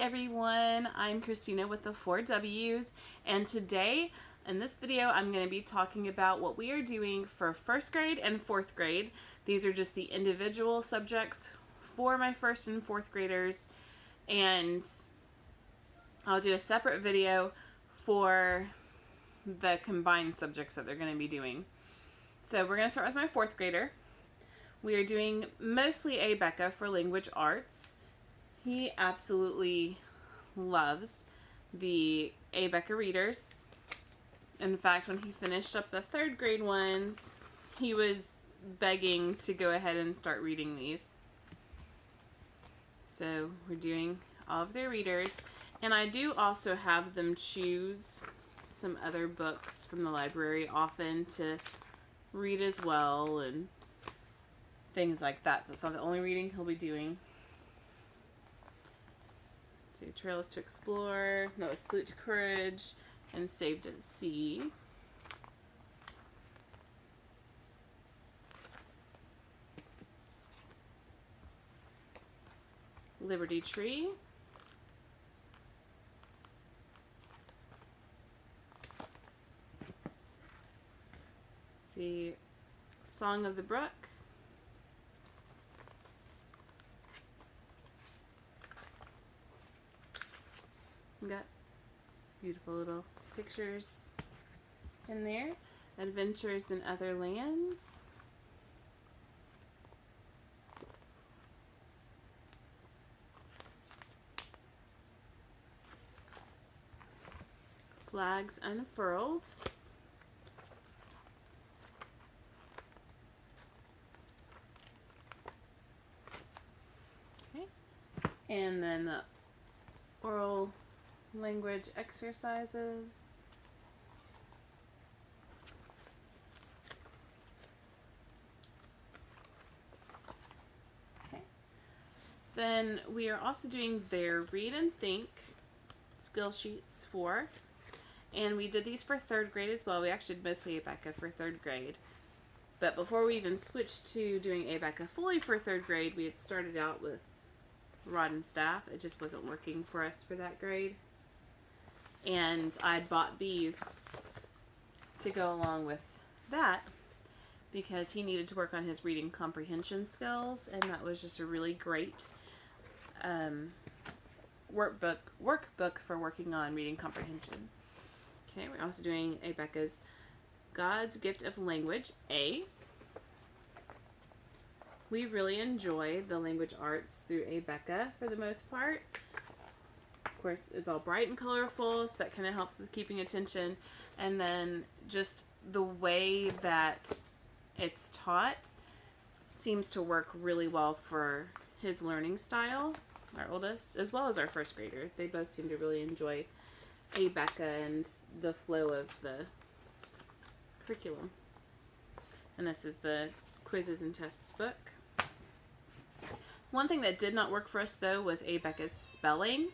everyone, I'm Christina with the 4Ws, and today in this video I'm going to be talking about what we are doing for first grade and fourth grade. These are just the individual subjects for my first and fourth graders, and I'll do a separate video for the combined subjects that they're going to be doing. So we're going to start with my fourth grader. We are doing mostly Abeka for language arts. He absolutely loves the Abeka readers. In fact, when he finished up the third grade ones, he was begging to go ahead and start reading these. So we're doing all of their readers. And I do also have them choose some other books from the library often to read as well and things like that. So it's not the only reading he'll be doing. So Trails to Explore, Salute to Courage, and Saved at Sea. Liberty Tree. Let's see, Song of the Brook. We got beautiful little pictures in there. Adventures in Other Lands. Flags Unfurled. Okay. And then the oral language exercises. Okay. Then we are also doing their read and think skill sheets for, and we did these for third grade as well. We actually did mostly Abeka for third grade. But before we even switched to doing Abeka fully for third grade, we had started out with Rod and Staff. It just wasn't working for us for that grade. And I bought these to go along with that because he needed to work on his reading comprehension skills, and that was just a really great workbook for working on reading comprehension. Okay, we're also doing Abeka's God's Gift of Language, A. We really enjoy the language arts through Abeka for the most part. Of course, it's all bright and colorful, so that kind of helps with keeping attention. And then just the way that it's taught seems to work really well for his learning style, our oldest, as well as our first grader. They both seem to really enjoy Abeka and the flow of the curriculum. And this is the quizzes and tests book. One thing that did not work for us, though, was Abeka's spelling,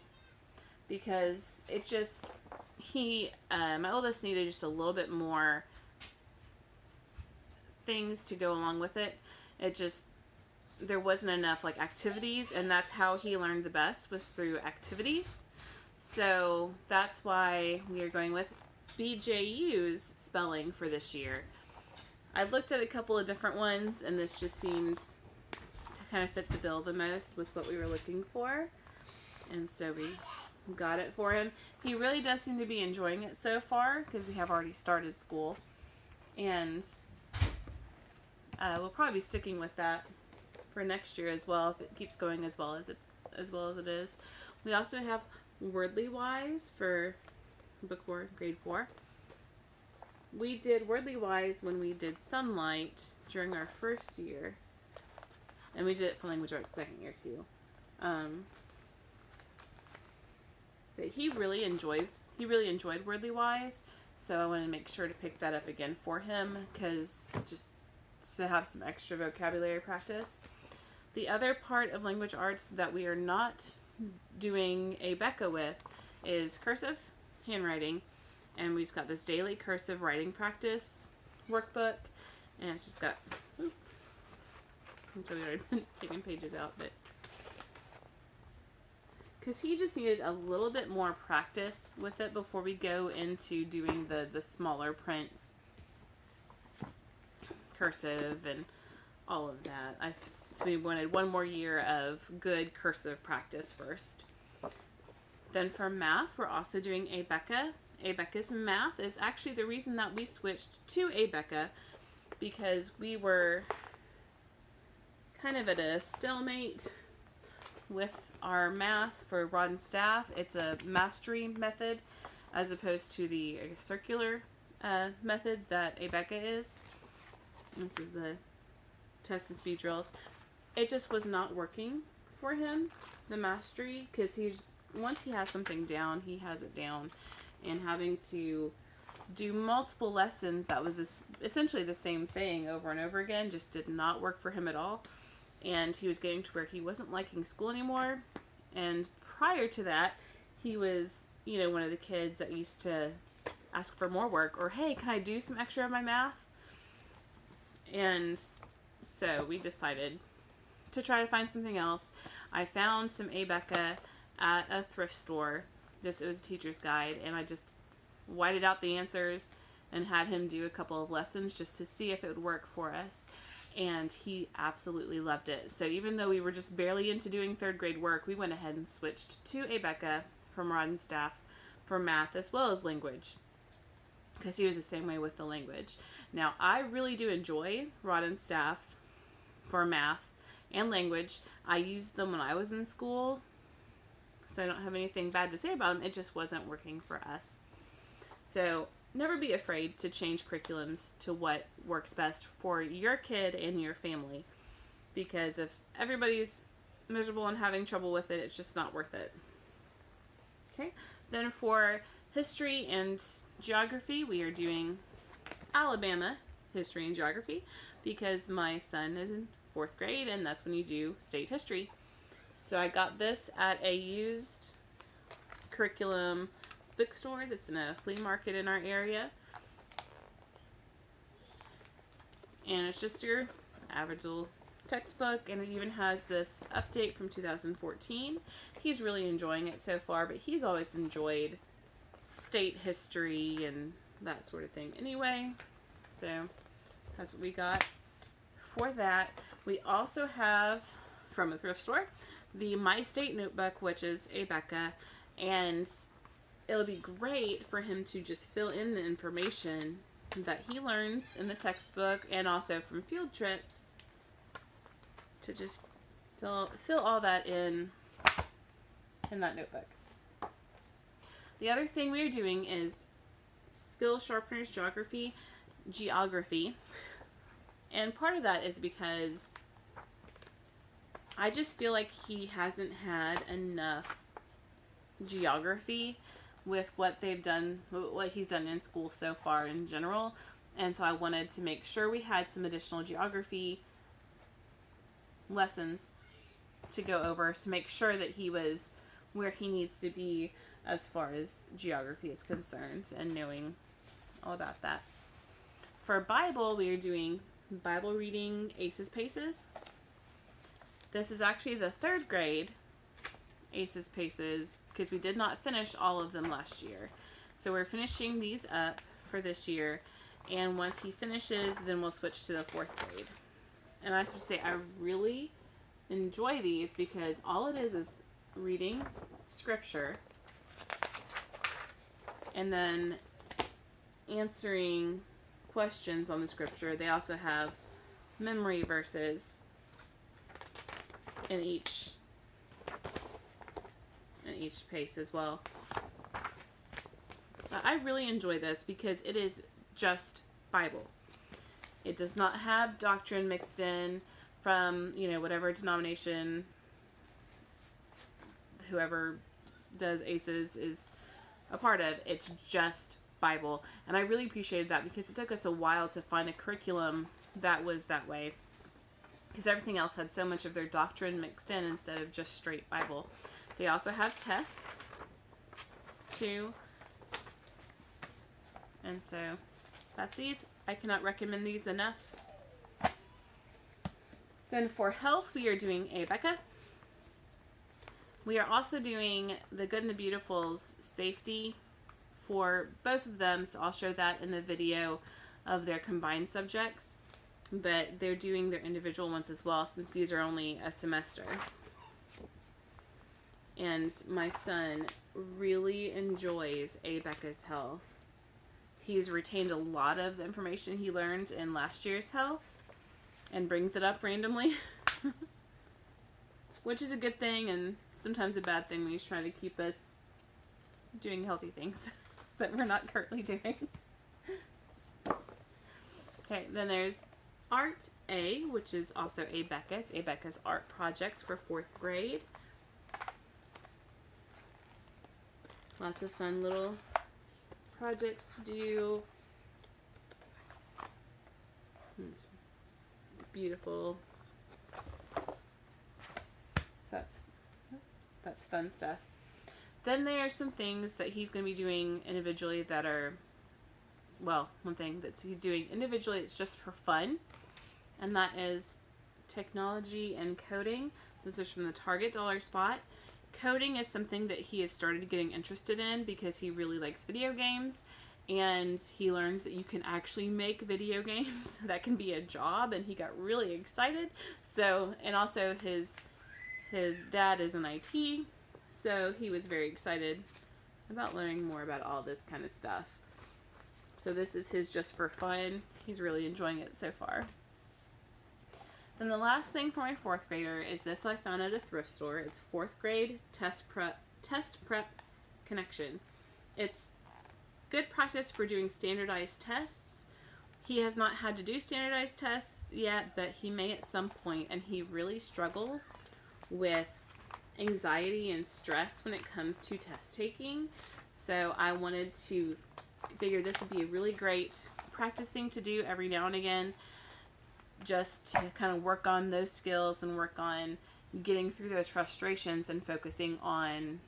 because it just, my oldest needed just a little bit more things to go along with it. It just, there wasn't enough like activities, and that's how he learned the best, was through activities. So that's why we are going with BJU's spelling for this year. I looked at a couple of different ones, and this just seemed to kind of fit the bill the most with what we were looking for. And so we got it for him. He really does seem to be enjoying it so far because we have already started school, and we'll probably be sticking with that for next year as well if it keeps going as well as it is. We also have Wordly Wise for book 4, grade 4. We did Wordly Wise when we did Sunlight during our first year, and we did it for language arts second year too. But he really enjoyed Wordly Wise, so I want to make sure to pick that up again for him, because just to have some extra vocabulary practice. The other part of language arts that we are not doing Abeka with is cursive handwriting, and we just got this daily cursive writing practice workbook, and it's just got, I'm so sorry, taking pages out, but because he just needed a little bit more practice with it before we go into doing the smaller prints, cursive and all of that. So we wanted one more year of good cursive practice first. Then for math, we're also doing Abeka. Abeka's math is actually the reason that we switched to Abeka, because we were kind of at a stalemate with our math for rod and staff. It's a mastery method as opposed to the circular method that Abeka is. This is the test and speed drills. It just was not working for him, the mastery, because once he has something down, he has it down. And having to do multiple lessons that was essentially the same thing over and over again just did not work for him at all. And he was getting to where he wasn't liking school anymore. And prior to that, he was, one of the kids that used to ask for more work, or, hey, can I do some extra of my math? And so we decided to try to find something else. I found some Abeka at a thrift store. It was a teacher's guide, and I just whited out the answers and had him do a couple of lessons just to see if it would work for us. And he absolutely loved it. So even though we were just barely into doing third grade work, we went ahead and switched to Abeka from rod and staff for math as well as language, because he was the same way with the language. Now, I really do enjoy rod and staff for math and language. I used them when I was in school, so I don't have anything bad to say about them. It just wasn't working for us. So never be afraid to change curriculums to what works best for your kid and your family, because if everybody's miserable and having trouble with it, it's just not worth it. Okay, then for history and geography, we are doing Alabama history and geography, because my son is in 4th grade and that's when you do state history. So I got this at a used curriculum bookstore that's in a flea market in our area. And it's just your average little textbook, and it even has this update from 2014. He's really enjoying it so far, but he's always enjoyed state history and that sort of thing anyway. So that's what we got for that. We also have, from a thrift store, the My State notebook, which is Abeka, and it'll be great for him to just fill in the information that he learns in the textbook and also from field trips, to just fill all that in that notebook. The other thing we are doing is Skill Sharpeners Geography, and part of that is because I just feel like he hasn't had enough geography with what he's done in school so far in general, and so I wanted to make sure we had some additional geography lessons to go over to make sure that he was where he needs to be as far as geography is concerned and knowing all about that. For Bible, we are doing Bible reading Aces Paces. This is actually the 3rd grade Aces Paces, because we did not finish all of them last year. So we're finishing these up for this year, and once he finishes, then we'll switch to the 4th grade. And I should say I really enjoy these because all it is reading scripture and then answering questions on the scripture. They also have memory verses in each pace as well. I really enjoy this because it is just Bible. It does not have doctrine mixed in from, whatever denomination whoever does ACES is a part of. It's just Bible. And I really appreciated that because it took us a while to find a curriculum that was that way, because everything else had so much of their doctrine mixed in instead of just straight Bible. They also have tests too. And so that's these. I cannot recommend these enough. Then for health, we are doing Abeka. We are also doing the Good and the Beautiful's safety for both of them, so I'll show that in the video of their combined subjects, but they're doing their individual ones as well since these are only a semester. And my son really enjoys Becca's health. He's retained a lot of the information he learned in last year's health and brings it up randomly, which is a good thing and sometimes a bad thing when he's trying to keep us doing healthy things that we're not currently doing. Okay, then there's Art A, which is also Becca. It's Becca's art projects for 4th grade. Lots of fun little projects to do. It's beautiful. So that's fun stuff. Then there are some things that he's going to be doing individually that are, well, one thing that he's doing individually, it's just for fun, and that is technology and coding. This is from the Target Dollar Spot. Coding is something that he has started getting interested in because he really likes video games, and he learns that you can actually make video games. That can be a job, and he got really excited. So, and also his dad is in IT, so he was very excited about learning more about all this kind of stuff. So this is his just for fun. He's really enjoying it so far. Then the last thing for my 4th grader is this I found at a thrift store. It's 4th grade test prep connection. It's good practice for doing standardized tests. He has not had to do standardized tests yet, but he may at some point, and he really struggles with anxiety and stress when it comes to test taking. So I wanted to figure this would be a really great practice thing to do every now and again, just to kind of work on those skills and work on getting through those frustrations and focusing on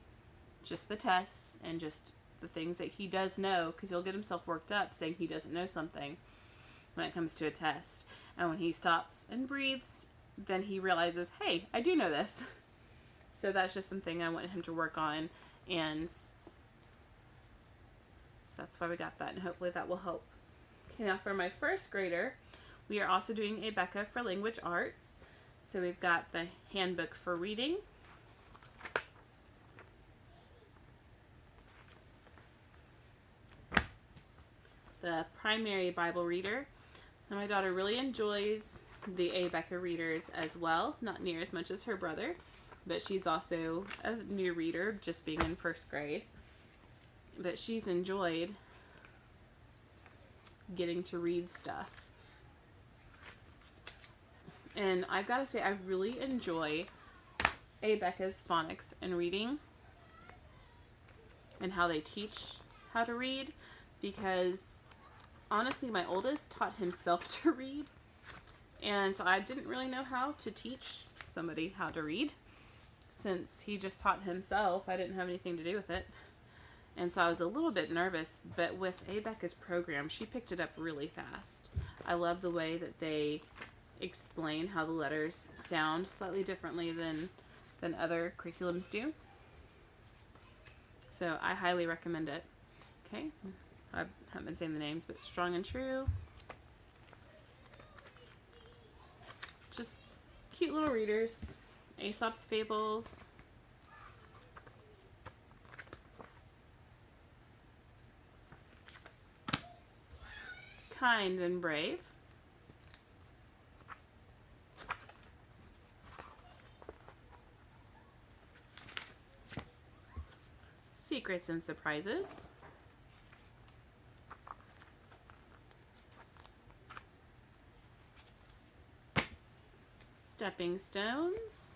just the tests and just the things that he does know, because he'll get himself worked up saying he doesn't know something when it comes to a test. And when he stops and breathes, then he realizes, hey, I do know this. So that's just something I wanted him to work on, and so that's why we got that, and hopefully that will help. Okay, now for my 1st grader, we are also doing Becca for language arts. So we've got the handbook for reading, the primary Bible reader, and my daughter really enjoys the Becca readers as well, not near as much as her brother, but she's also a new reader, just being in 1st grade. But she's enjoyed getting to read stuff. And I've got to say, I really enjoy Becca's phonics and reading and how they teach how to read, because honestly, my oldest taught himself to read, and so I didn't really know how to teach somebody how to read. Since he just taught himself, I didn't have anything to do with it. And so I was a little bit nervous, but with Becca's program, she picked it up really fast. I love the way that they explain how the letters sound slightly differently than other curriculums do. So I highly recommend it. Okay, I haven't been saying the names, but Strong and True. Just cute little readers. Aesop's Fables. Kind and Brave. Secrets and Surprises. Stepping Stones.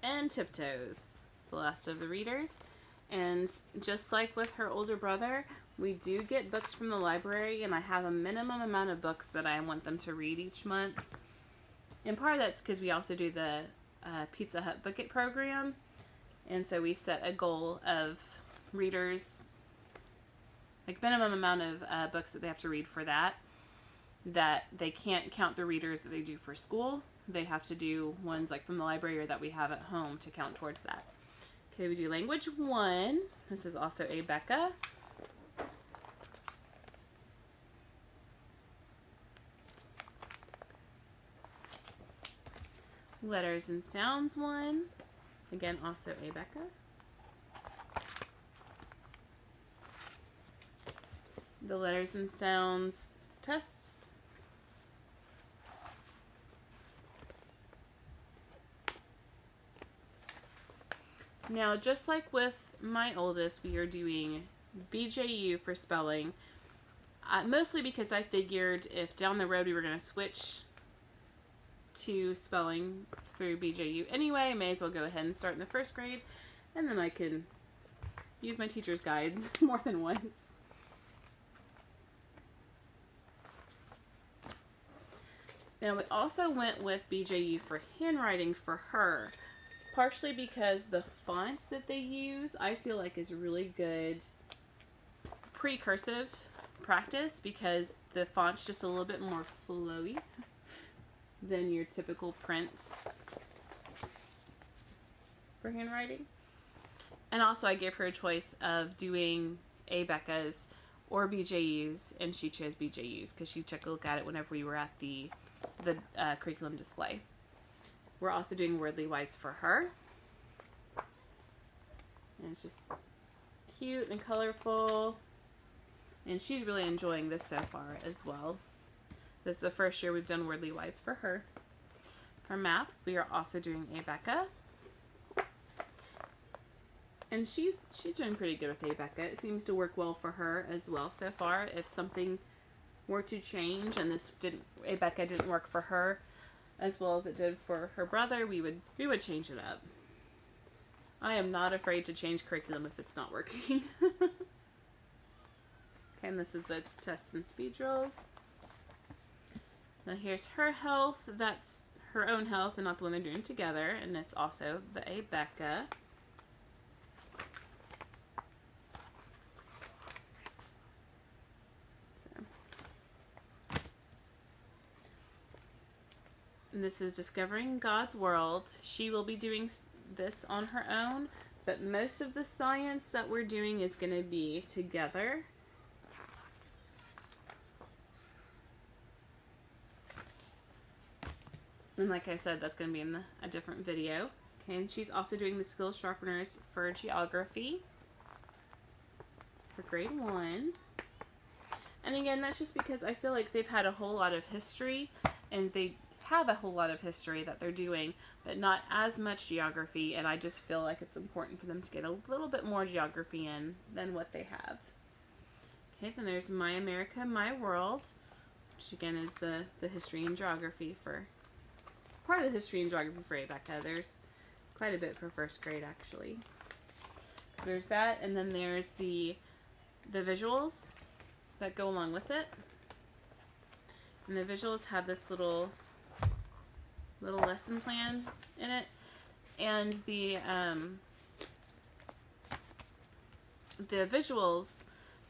And Tiptoes. It's the last of the readers. And just like with her older brother, we do get books from the library, and I have a minimum amount of books that I want them to read each month. And part of that's because we also do the Pizza Hut Book It program, and so we set a goal of readers, like minimum amount of books that they have to read for that. that they can't count the readers that they do for school. They have to do ones like from the library or that we have at home to count towards that. Okay, we do language 1. This is also a Becca. Letters and sounds 1. Again, also a Becca. The letters and sounds tests. Now, just like with my oldest, we are doing BJU for spelling, mostly because I figured if down the road we were going to switch to spelling through BJU anyway, I may as well go ahead and start in the first grade, and then I can use my teacher's guides more than once. Now, we also went with BJU for handwriting for her, partially because the fonts that they use I feel like is really good pre-cursive practice, because the font's just a little bit more flowy than your typical prints for handwriting. And also I gave her a choice of doing ABECAs or BJUs, and she chose BJUs because she took a look at it whenever we were at the curriculum display. We're also doing Wordly Wise for her. And it's just cute and colorful. And she's really enjoying this so far as well. This is the first year we've done Wordly Wise for her. For math, we are also doing ABECA. And she's doing pretty good with ABECA. It seems to work well for her as well so far. If something were to change and ABECA didn't work for her as well as it did for her brother, we would change it up. I am not afraid to change curriculum if it's not working. Okay, and this is the tests and speed drills. Now here's her health. That's her own health and not the one they're doing together, and it's also the ABECA. And this is Discovering God's World. She will be doing this on her own, but most of the science that we're doing is going to be together. And like I said, that's going to be in a different video. Okay, and she's also doing the skill sharpeners for geography for grade 1. And again, that's just because I feel like they've had a whole lot of history, and they have a whole lot of history that they're doing, but not as much geography, and I just feel like it's important for them to get a little bit more geography in than what they have. Okay, then there's My America, My World, which again is the history and geography for, part of the history and geography for ABECA. There's quite a bit for first grade actually. There's that, and then there's the visuals that go along with it. And the visuals have this little lesson plan in it, and the visuals,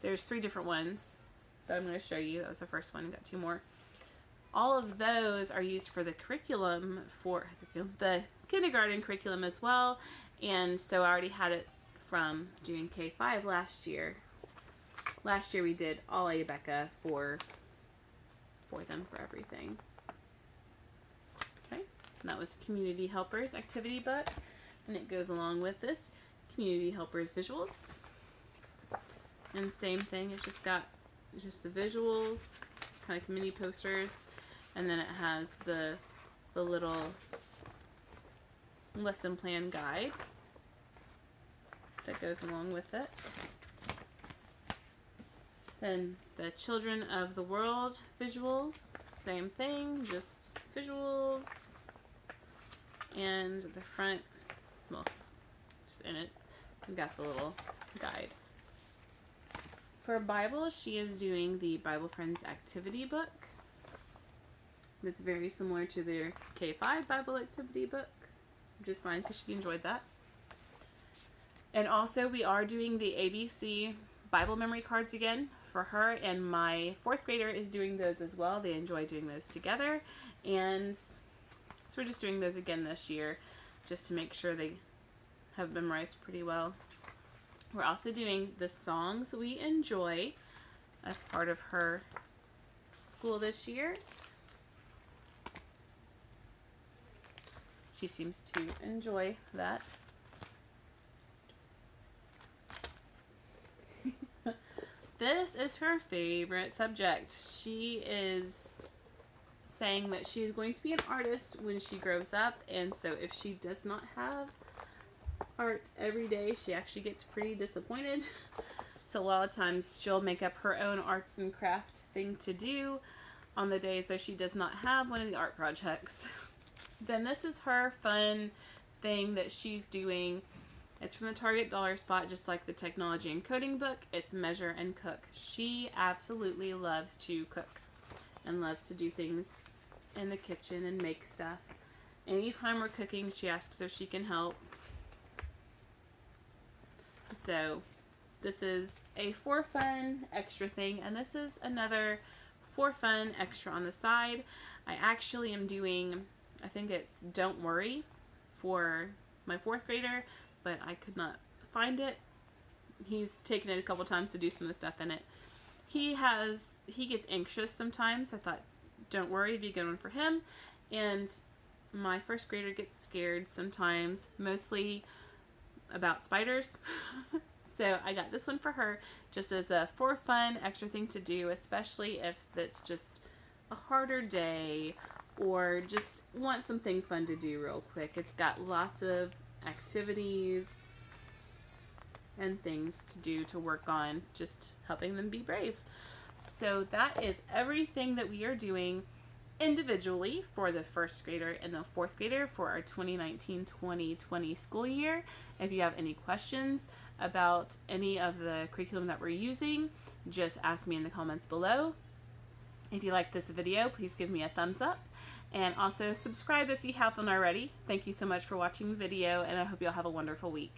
there's 3 different ones that I'm going to show you. That was the first one. I've got 2 more. All of those are used for the curriculum, for the kindergarten curriculum as well, and so I already had it from doing K-5 last year. Last year we did all ABECA for them for everything. Okay, and that was Community Helpers activity book, and it goes along with this Community Helpers visuals. And same thing, it's just got the visuals, kind of mini posters, and then it has the little lesson plan guide that goes along with it. Then the Children of the World visuals, same thing, just visuals. And at the front, well, just in it, we've got the little guide. For Bible, she is doing the Bible Friends activity book. It's very similar to their K-5 Bible activity book, which is fine because she enjoyed that. And also we are doing the ABC Bible memory cards again for her, and my 4th grader is doing those as well. They enjoy doing those together, and so we're just doing those again this year just to make sure they have memorized pretty well. We're also doing the songs we enjoy as part of her school this year. She seems to enjoy that. This is her favorite subject. She is saying that she is going to be an artist when she grows up, and so if she does not have art every day, she actually gets pretty disappointed. So a lot of times she'll make up her own arts and craft thing to do on the days that she does not have one of the art projects. Then this is her fun thing that she's doing. It's from the Target dollar spot, just like the technology and coding book. It's Measure and Cook. She absolutely loves to cook and loves to do things in the kitchen and make stuff. Anytime we're cooking, she asks if she can help. So this is a for fun extra thing, and this is another for fun extra on the side. I actually am doing, I think it's Don't Worry for my 4th grader, but I could not find it. He's taken it a couple times to do some of the stuff in it. He gets anxious sometimes. I thought Don't Worry would be a good one for him. And my 1st grader gets scared sometimes, mostly about spiders. So I got this one for her just as a for fun extra thing to do, especially if it's just a harder day or just want something fun to do real quick. It's got lots of activities and things to do to work on, just helping them be brave. So that is everything that we are doing individually for the 1st grader and the 4th grader for our 2019-2020 school year. If you have any questions about any of the curriculum that we're using, just ask me in the comments below. If you like this video, please give me a thumbs up, and also subscribe if you haven't already. Thank you so much for watching the video, and I hope you'll have a wonderful week.